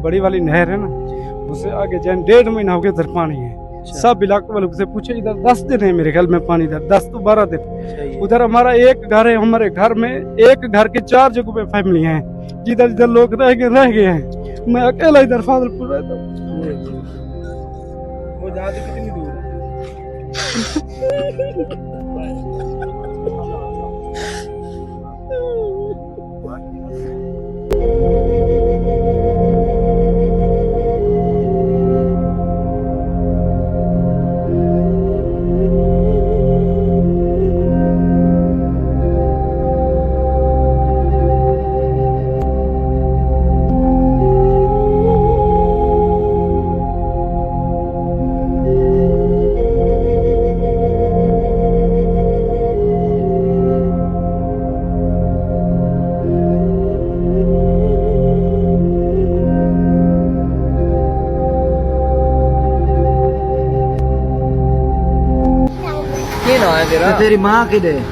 बड़ी वाली नहर है ना, उससे आगे जाए 1.5 महीना हो गया इधर पानी है। सब इलाके वालों से पूछे, इधर 10 दिन है मेरे ख्याल में पानी, इधर 10 तो 12 दिन। उधर हमारा एक घर है, हमारे घर में एक घर के 4 जगहों पे फैमिली है, जिधर जिधर लोग रह गए हैं। मैं अकेला इधर फादलपुर रहता हूँ। वो जहाँ से कितनी दूर तेरी माँ किधर है?